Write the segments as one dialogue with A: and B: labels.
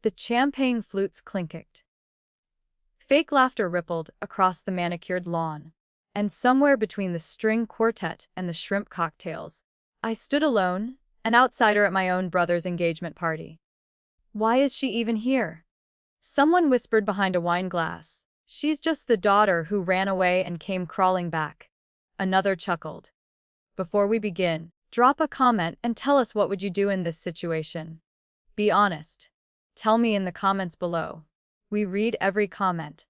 A: The champagne flutes clinked. Fake laughter rippled across the manicured lawn. And somewhere between the string quartet and the shrimp cocktails, I stood alone, an outsider at my own brother's engagement party. Why is she even here? Someone whispered behind a wine glass. She's just the daughter who ran away and came crawling back. Another chuckled. Before we begin, drop a comment and tell us what would you do in this situation. Be honest. Tell me in the comments below. We read every comment.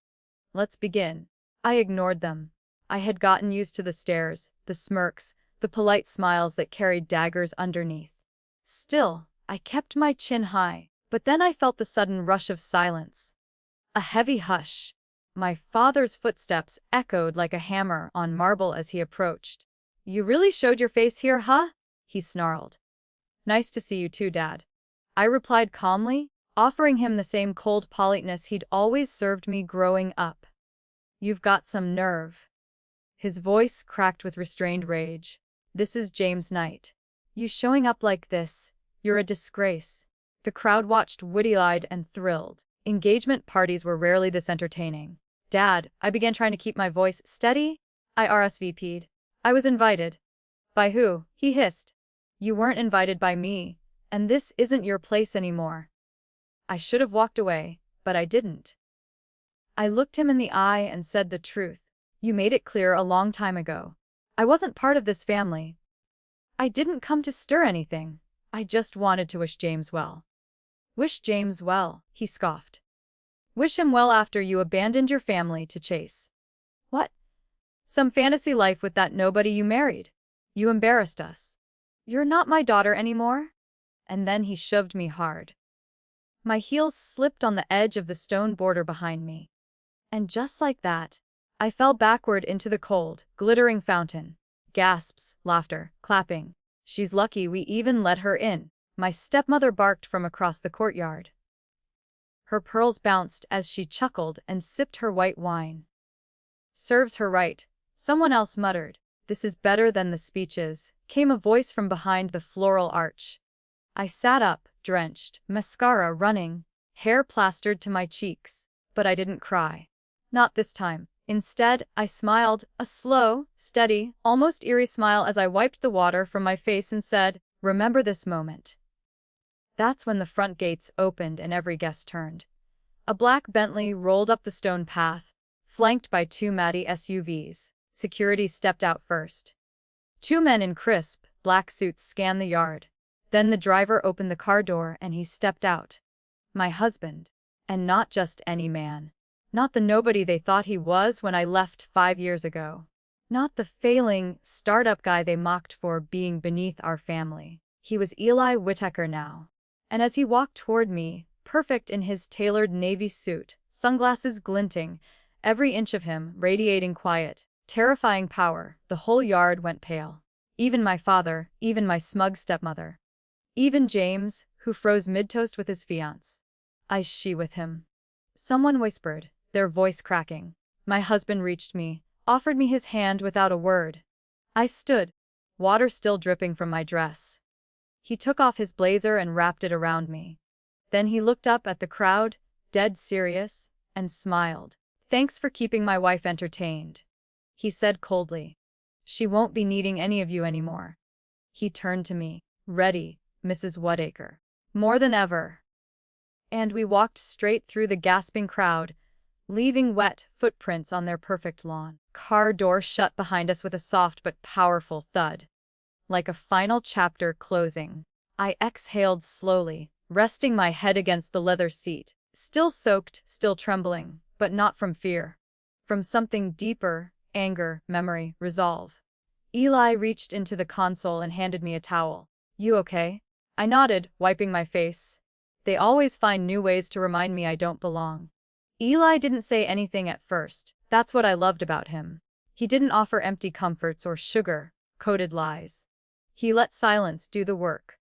A: Let's begin. I ignored them. I had gotten used to the stares, the smirks, the polite smiles that carried daggers underneath. Still, I kept my chin high, but then I felt the sudden rush of silence. A heavy hush. My father's footsteps echoed like a hammer on marble as he approached. "You really showed your face here, huh?" he snarled. "Nice to see you too, Dad." I replied calmly, offering him the same cold politeness he'd always served me growing up. "You've got some nerve." His voice cracked with restrained rage. "This is James Knight. You showing up like this, you're a disgrace." The crowd watched witty-eyed and thrilled. Engagement parties were rarely this entertaining. "Dad," I began, trying to keep my voice steady. I RSVP'd. "I was invited." "By who?" he hissed. "You weren't invited by me, and this isn't your place anymore." I should have walked away, but I didn't. I looked him in the eye and said the truth. "You made it clear a long time ago. I wasn't part of this family. I didn't come to stir anything. I just wanted to wish James well." "Wish James well," he scoffed. "Wish him well after you abandoned your family to chase what? Some fantasy life with that nobody you married. You embarrassed us. You're not my daughter anymore." And then he shoved me hard. My heels slipped on the edge of the stone border behind me. And just like that, I fell backward into the cold, glittering fountain. Gasps, laughter, clapping. "She's lucky we even let her in," my stepmother barked from across the courtyard. Her pearls bounced as she chuckled and sipped her white wine. "Serves her right," someone else muttered. "This is better than the speeches," came a voice from behind the floral arch. I sat up, drenched, mascara running, hair plastered to my cheeks. But I didn't cry. Not this time. Instead, I smiled, a slow, steady, almost eerie smile as I wiped the water from my face and said, "Remember this moment." That's when the front gates opened and every guest turned. A black Bentley rolled up the stone path, flanked by two Matty SUVs. Security stepped out first. Two men in crisp, black suits scanned the yard. Then the driver opened the car door and he stepped out. My husband. And not just any man. Not the nobody they thought he was when I left 5 years ago. Not the failing, startup guy they mocked for being beneath our family. He was Eli Whittaker now. And as he walked toward me, perfect in his tailored navy suit, sunglasses glinting, every inch of him radiating quiet, terrifying power, the whole yard went pale. Even my father, even my smug stepmother. Even James, who froze mid-toast with his fiancée. "She with him." Someone whispered, their voice cracking. My husband reached me, offered me his hand without a word. I stood, water still dripping from my dress. He took off his blazer and wrapped it around me. Then he looked up at the crowd, dead serious, and smiled. "Thanks for keeping my wife entertained," he said coldly. "She won't be needing any of you anymore." He turned to me. "Ready, Mrs. Whittaker." "More than ever." And we walked straight through the gasping crowd, leaving wet footprints on their perfect lawn. Car door shut behind us with a soft but powerful thud. Like a final chapter closing. I exhaled slowly, resting my head against the leather seat, still soaked, still trembling, but not from fear. From something deeper, anger, memory, resolve. Eli reached into the console and handed me a towel. "You okay?" I nodded, wiping my face. They always find new ways to remind me I don't belong. Eli didn't say anything at first. That's what I loved about him. He didn't offer empty comforts or sugar-coated lies. He let silence do the work.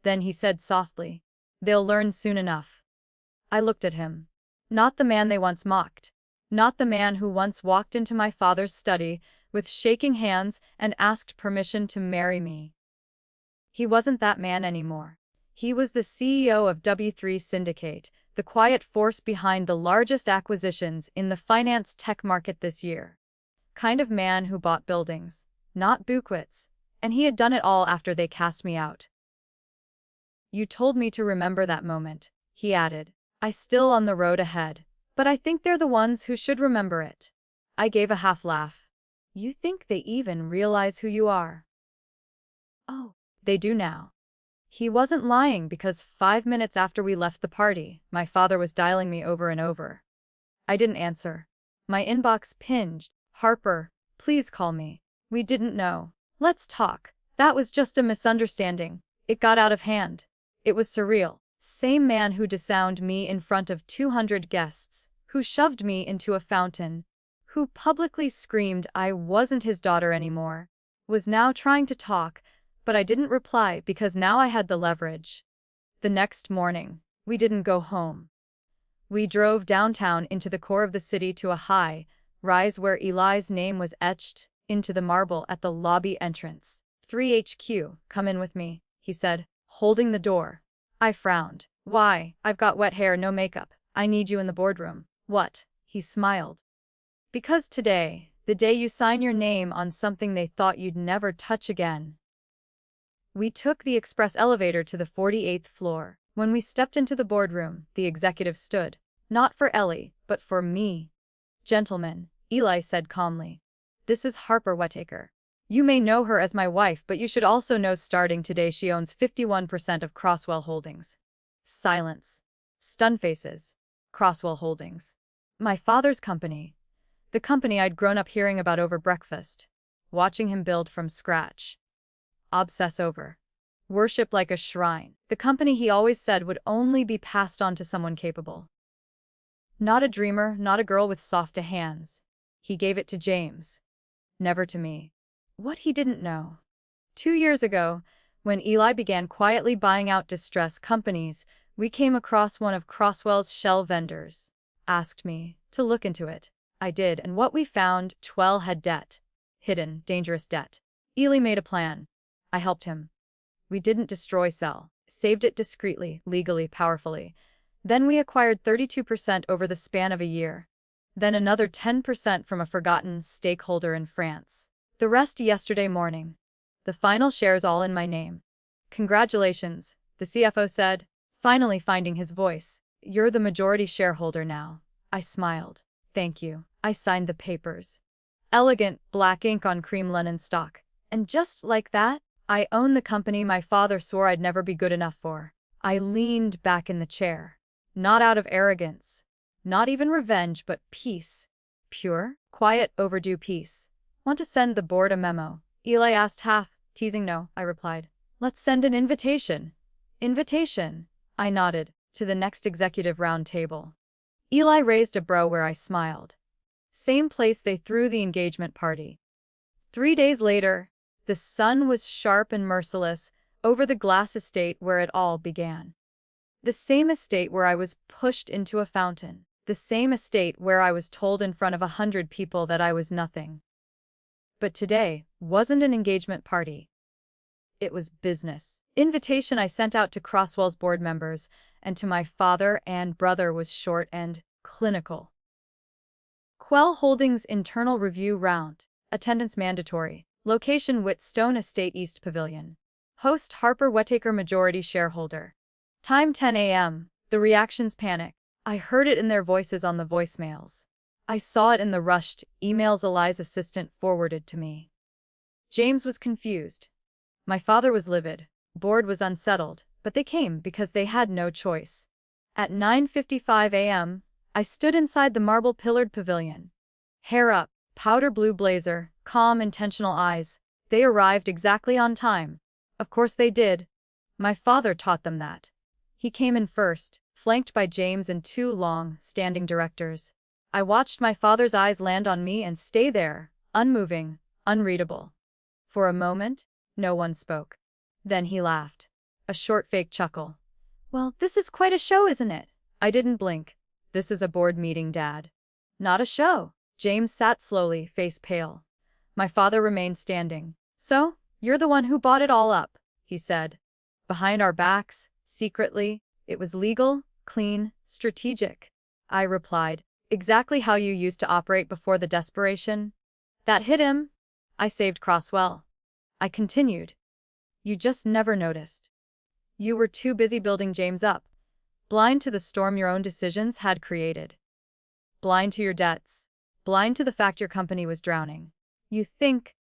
A: Then he said softly, "They'll learn soon enough." I looked at him. Not the man they once mocked. Not the man who once walked into my father's study with shaking hands and asked permission to marry me. He wasn't that man anymore. He was the CEO of W3 Syndicate, the quiet force behind the largest acquisitions in the finance tech market this year. Kind of man who bought buildings, not bouquets, and he had done it all after they cast me out. You told me to remember that moment, he added. I still on the road ahead, but I think they're the ones who should remember it. I gave a half laugh. You think they even realize who you are? Oh, they do now. He wasn't lying because 5 minutes after we left the party, my father was dialing me over and over. I didn't answer. My inbox pinged. Harper, please call me. We didn't know. Let's talk. That was just a misunderstanding. It got out of hand. It was surreal. Same man who disowned me in front of 200 guests, who shoved me into a fountain, who publicly screamed I wasn't his daughter anymore, was now trying to talk, but I didn't reply because now I had the leverage. The next morning, we didn't go home. We drove downtown into the core of the city to a high-rise where Eli's name was etched into the marble at the lobby entrance. 3HQ, come in with me, he said, holding the door. I frowned. Why? I've got wet hair, no makeup. I need you in the boardroom. What? He smiled. Because today, the day you sign your name on something they thought you'd never touch again. We took the express elevator to the 48th floor. When we stepped into the boardroom, the executive stood. Not for Ellie, but for me. Gentlemen, Eli said calmly. This is Harper Whittaker. You may know her as my wife, but you should also know starting today she owns 51% of Crosswell Holdings. Silence. Stun faces. Crosswell Holdings. My father's company. The company I'd grown up hearing about over breakfast. Watching him build from scratch. Obsess over. Worship like a shrine. The company he always said would only be passed on to someone capable. Not a dreamer, not a girl with soft hands. He gave it to James. Never to me. What he didn't know. 2 years ago, when Eli began quietly buying out distressed companies, we came across one of Crosswell's shell vendors. Asked me to look into it. I did, and what we found, Twell had debt. Hidden, dangerous debt. Eli made a plan. I helped him. We didn't destroy Cell. Saved it discreetly, legally, powerfully. Then we acquired 32% over the span of a year. Then another 10% from a forgotten stakeholder in France. The rest yesterday morning. The final shares all in my name. Congratulations, the CFO said, finally finding his voice. You're the majority shareholder now. I smiled. Thank you. I signed the papers. Elegant, black ink on cream linen stock. And just like that, I own the company my father swore I'd never be good enough for. I leaned back in the chair. Not out of arrogance. Not even revenge, but peace. Pure, quiet, overdue peace. Want to send the board a memo? Eli asked half, teasing. No, I replied. Let's send an invitation. Invitation? I nodded, to the next executive round table. Eli raised a brow where I smiled. Same place they threw the engagement party. 3 days later, the sun was sharp and merciless over the glass estate where it all began. The same estate where I was pushed into a fountain. The same estate where I was told in front of 100 people that I was nothing. But today wasn't an engagement party. It was business. Invitation I sent out to Crosswell's board members and to my father and brother was short and clinical. Quell Holdings internal review round. Attendance mandatory. Location Whitstone Estate East Pavilion. Host Harper Whittaker majority shareholder. Time 10 a.m. The reactions panic. I heard it in their voices on the voicemails. I saw it in the rushed emails Eli's assistant forwarded to me. James was confused. My father was livid. Board was unsettled, but they came because they had no choice. At 9:55 a.m., I stood inside the marble-pillared pavilion. Hair up, powder blue blazer, calm, intentional eyes. They arrived exactly on time. Of course they did. My father taught them that. He came in first, flanked by James and 2 long, standing directors. I watched my father's eyes land on me and stay there, unmoving, unreadable. For a moment, no one spoke. Then he laughed. A short fake chuckle. Well, this is quite a show, isn't it? I didn't blink. This is a board meeting, Dad. Not a show. James sat slowly, face pale. My father remained standing. So, you're the one who bought it all up, he said. Behind our backs, Secretly, it was legal, clean, strategic. I replied, exactly how you used to operate before the desperation. That hit him. I saved Crosswell. I continued. You just never noticed. You were too busy building James up, blind to the storm your own decisions had created. Blind to your debts. Blind to the fact your company was drowning. You think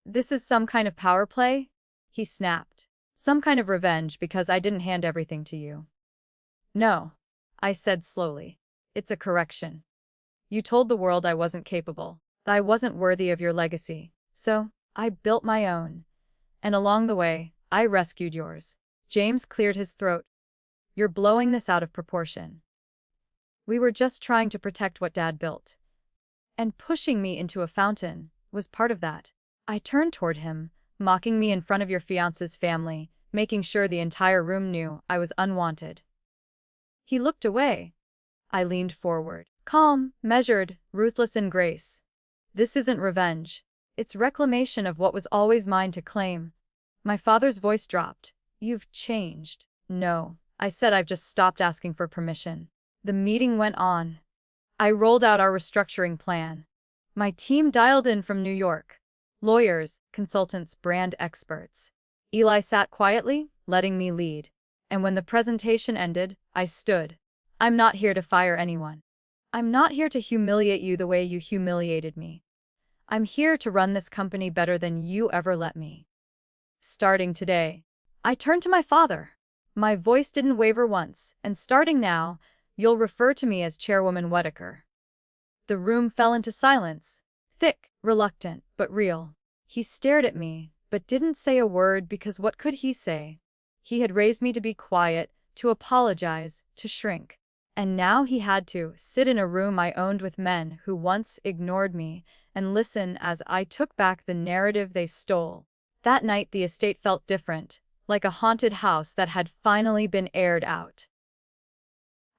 A: this is some kind of power play? He snapped. Some kind of revenge because I didn't hand everything to you. No, I said slowly. It's a correction. You told the world I wasn't capable, that I wasn't worthy of your legacy. So, I built my own. And along the way, I rescued yours. James cleared his throat. You're blowing this out of proportion. We were just trying to protect what Dad built. And pushing me into a fountain was part of that. I turned toward him, mocking me in front of your fiance's family, making sure the entire room knew I was unwanted. He looked away. I leaned forward. Calm, measured, ruthless in grace. This isn't revenge. It's reclamation of what was always mine to claim. My father's voice dropped. You've changed. No, I said, I've just stopped asking for permission. The meeting went on. I rolled out our restructuring plan. My team dialed in from New York. Lawyers, consultants, brand experts. Eli sat quietly, letting me lead. And when the presentation ended, I stood. I'm not here to fire anyone. I'm not here to humiliate you the way you humiliated me. I'm here to run this company better than you ever let me. Starting today, I turned to my father. My voice didn't waver once, and starting now, you'll refer to me as Chairwoman Whittaker. The room fell into silence, thick, reluctant, but real. He stared at me, but didn't say a word because what could he say? He had raised me to be quiet, to apologize, to shrink. And now he had to sit in a room I owned with men who once ignored me and listen as I took back the narrative they stole. That night the estate felt different, like a haunted house that had finally been aired out.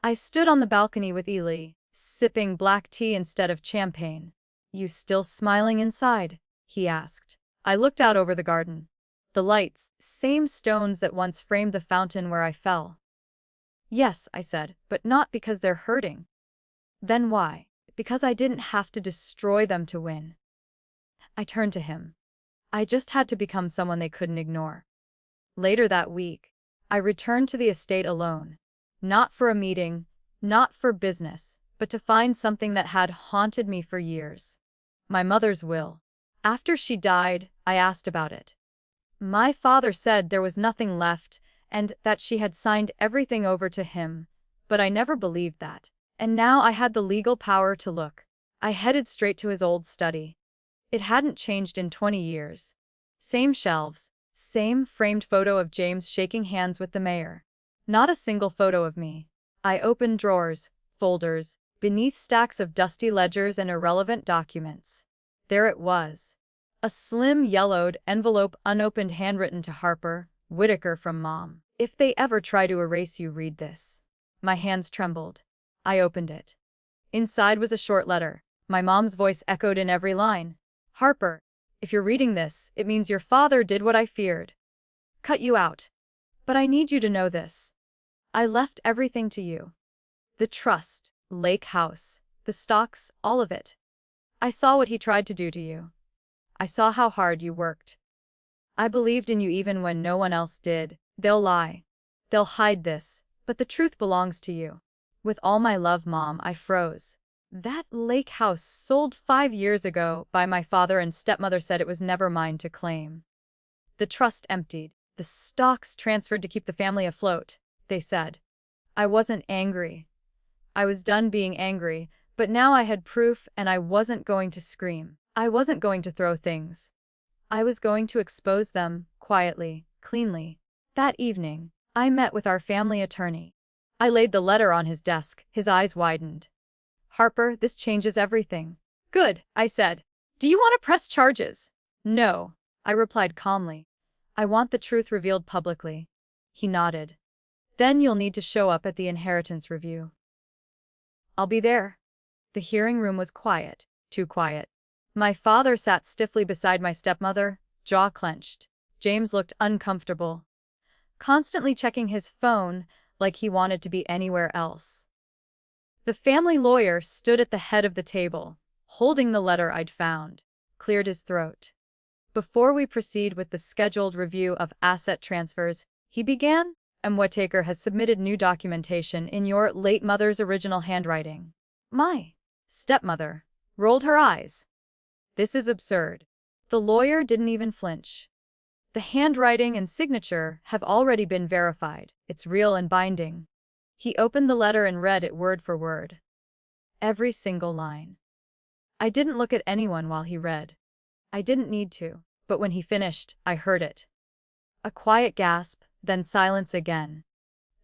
A: I stood on the balcony with Ely, sipping black tea instead of champagne. You still smiling inside? He asked. I looked out over the garden. The lights, same stones that once framed the fountain where I fell. Yes, I said, but not because they're hurting. Then why? Because I didn't have to destroy them to win. I turned to him. I just had to become someone they couldn't ignore. Later that week, I returned to the estate alone. Not for a meeting, not for business, but to find something that had haunted me for years. My mother's will. After she died, I asked about it. My father said there was nothing left and that she had signed everything over to him, but I never believed that. And now I had the legal power to look. I headed straight to his old study. It hadn't changed in 20 years. Same shelves, same framed photo of James shaking hands with the mayor. Not a single photo of me. I opened drawers, folders, beneath stacks of dusty ledgers and irrelevant documents. There it was. A slim, yellowed envelope, unopened, handwritten to Harper, Whittaker from Mom. If they ever try to erase you, read this. My hands trembled. I opened it. Inside was a short letter. My mom's voice echoed in every line. Harper, if you're reading this, it means your father did what I feared. Cut you out. But I need you to know this. I left everything to you. The trust, Lake House, the stocks, all of it. I saw what he tried to do to you. I saw how hard you worked. I believed in you even when no one else did. They'll lie. They'll hide this, but the truth belongs to you. With all my love, Mom, I froze. That lake house sold 5 years ago by my father, and stepmother said it was never mine to claim. The trust emptied. The stocks transferred to keep the family afloat, they said. I wasn't angry. I was done being angry, but now I had proof and I wasn't going to scream. I wasn't going to throw things. I was going to expose them, quietly, cleanly. That evening, I met with our family attorney. I laid the letter on his desk. His eyes widened. Harper, this changes everything. Good, I said. Do you want to press charges? No, I replied calmly. I want the truth revealed publicly. He nodded. Then you'll need to show up at the inheritance review. I'll be there. The hearing room was quiet, too quiet. My father sat stiffly beside my stepmother, jaw clenched. James looked uncomfortable. constantly checking his phone like he wanted to be anywhere else. The family lawyer stood at the head of the table, holding the letter I'd found, cleared his throat. Before we proceed with the scheduled review of asset transfers, he began, Whittaker has submitted new documentation in your late mother's original handwriting. My stepmother rolled her eyes. This is absurd. The lawyer didn't even flinch. The handwriting and signature have already been verified. It's real and binding. He opened the letter and read it word for word. Every single line. I didn't look at anyone while he read. I didn't need to, but when he finished, I heard it. A quiet gasp, then silence again.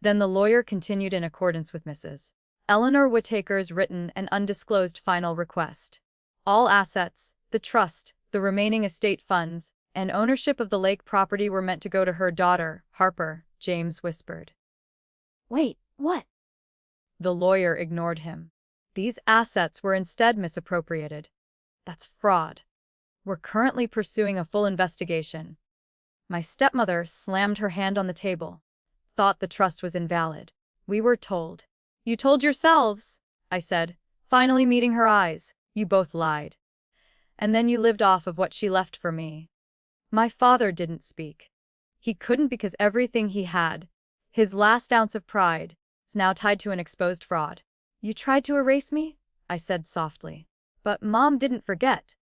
A: Then the lawyer continued in accordance with Mrs. Eleanor Whittaker's written and undisclosed final request. All assets, the trust, the remaining estate funds, and ownership of the lake property were meant to go to her daughter, Harper, James whispered.
B: Wait, what?
A: The lawyer ignored him. These assets were instead misappropriated. That's fraud. We're currently pursuing a full investigation. My stepmother slammed her hand on the table. Thought the trust was invalid. We were told. You told yourselves, I said, finally meeting her eyes. You both lied. And then you lived off of what she left for me. My father didn't speak. He couldn't because everything he had, his last ounce of pride, is now tied to an exposed fraud. You tried to erase me? I said softly. But Mom didn't forget.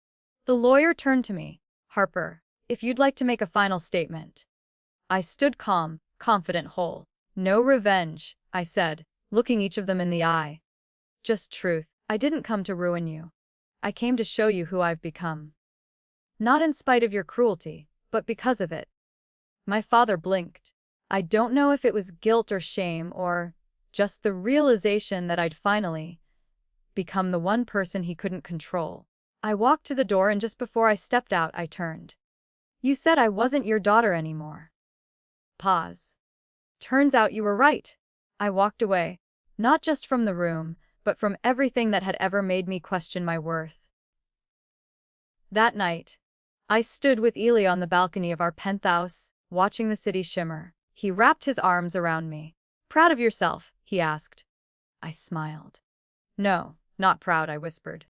A: The lawyer turned to me. Harper, if you'd like to make a final statement. I stood calm, confident whole. No revenge, I said, looking each of them in the eye. Just truth. I didn't come to ruin you. I came to show you who I've become. Not in spite of your cruelty, but because of it. My father blinked. I don't know if it was guilt or shame or just the realization that I'd finally become the one person he couldn't control. I walked to the door and just before I stepped out, I turned. You said I wasn't your daughter anymore. Pause. Turns out you were right. I walked away, not just from the room, but from everything that had ever made me question my worth. That night, I stood with Ely on the balcony of our penthouse, watching the city shimmer. He wrapped his arms around me. Proud of yourself? He asked. I smiled. No, not proud, I whispered.